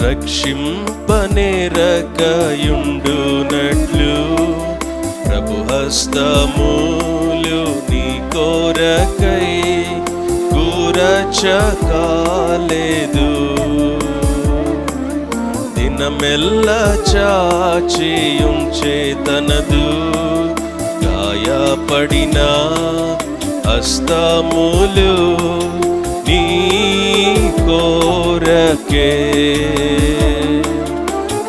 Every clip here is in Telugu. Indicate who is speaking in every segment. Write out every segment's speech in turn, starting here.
Speaker 1: రక్షింపనేరకయుండునట్లు ప్రభు హస్తములు నీ కోరకై కూరచకాలేదు. దినమెల్ల చాచియుంచే తనదు గాయపడిన హస్తములు నీ కోరకే.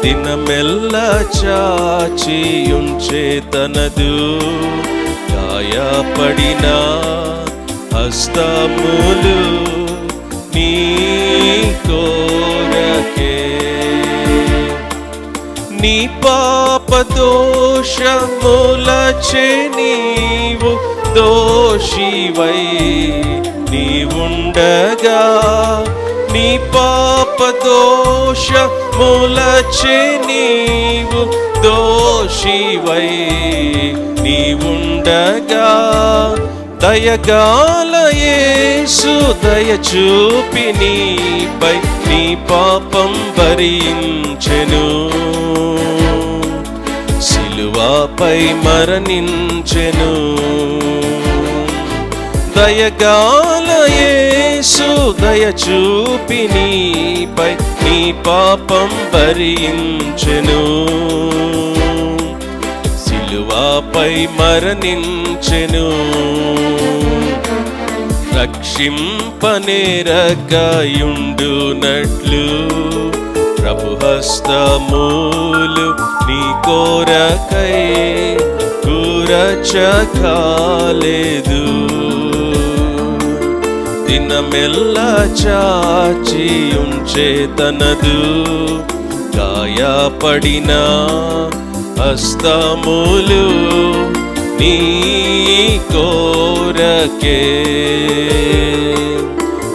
Speaker 1: దినమెల్ల చాచియుంచే తనదు గాయపడిన హస్తములు నీ కోరకే. నీ పాప దోషములచే నీవు దోషివై నీవుండగా, నీ పాప దోషములచే నీవు దోషివై నీవుండగా, దయగాల యేసు దయ చూపి నీపై నీ పాపం భరించెను, సిలువపై మరణించెను. దయగాల యేసు దయ చూపి నీపై నీ పాపం భరించెను, సిలువపై మరణించెను. రక్షింపనేరకయుండునట్లు ప్రభు హస్తములు నీ కోరకై కూరచకాలేదు. దినమెల్ల చాచియుంచే తనదు గాయపడిన హస్తములు నీ కోరకే.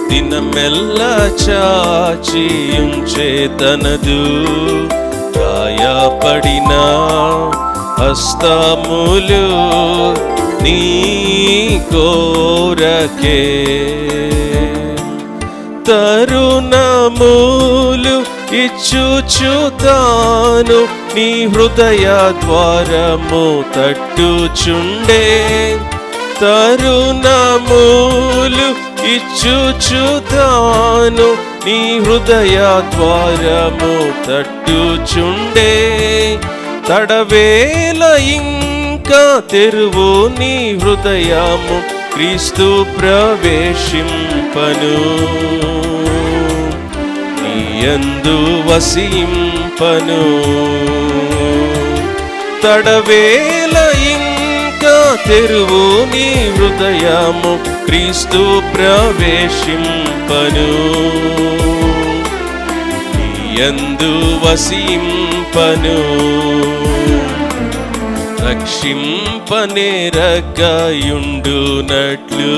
Speaker 1: దినమెల్ల చాచియుంచే తనదు గాయపడిన హస్తములు నీ కోరకే. తరుణములు ఇచ్చుచు తాను నీ హృదయ ద్వారము తట్టుచుండే, తరుణములు ఇచ్చుచు తాను నీ హృదయ ద్వారము తట్టుచుండే, తడవేల ఇంకా తెరువు నీ హృదయము క్రీస్తు ప్రవేశింపను, యందు వసింపను. తడవేల ఇంకా తెరువు నీ హృదయము క్రీస్తు ప్రవేశింపను, యందు వసింపను. రక్షింపనేరకయుండునట్లు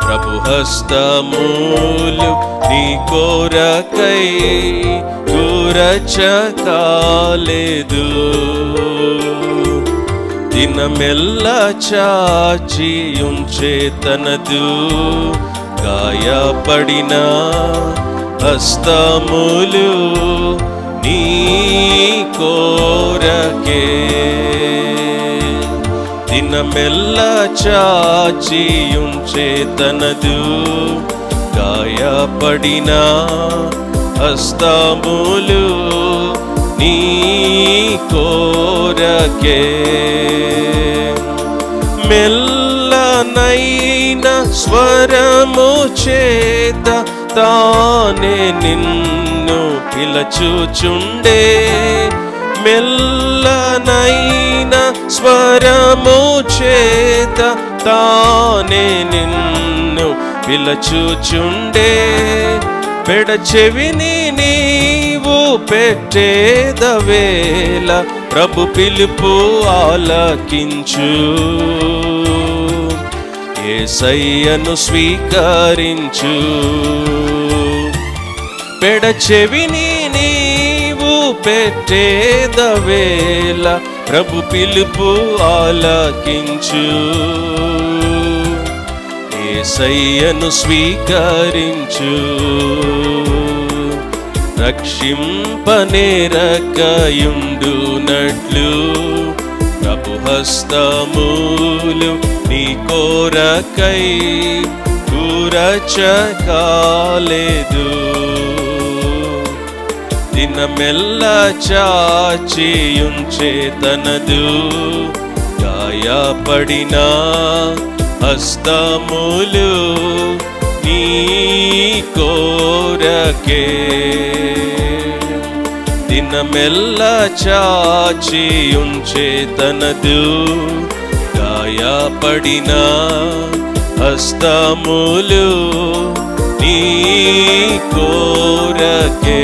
Speaker 1: ప్రభు హస్తములు నీ కోరకై కూరచకాలేదు. దినమెల్ల చాచియుంచే తనదు గాయపడిన హస్తములు నీ కోరకే. దినమెల్ల చాచియుంచే తనదు గాయపడిన హస్తములు నీ కోరకే. మెల్లనైన స్వరము చేత తానే నిన్ను పిలచుచుండే, మెల్లనైన స్వరము చేత తానే నిన్ను పిలచుచుండే, పెడచెవిని నీవు పెట్టేదవేళ ప్రభు పిలుపు ఆలకించు, యేసయ్యను స్వీకరించు. పెడచెవిని నీవు పెట్టేదవేళ ప్రభు పిలుపు ఆలకించు, యేసయ్యను స్వీకరించు. రక్షింపనేరకయుండునట్లు ప్రభు హస్తములు నీ కోరకై కూరచకాలేదు. దినమెల్ల చాచియుంచే తనదు గాయపడిన హస్తములు నీ కోరకే. దినమెల్ల చాచియుంచే తనదు గాయపడిన హస్తములు నీ కోరకే.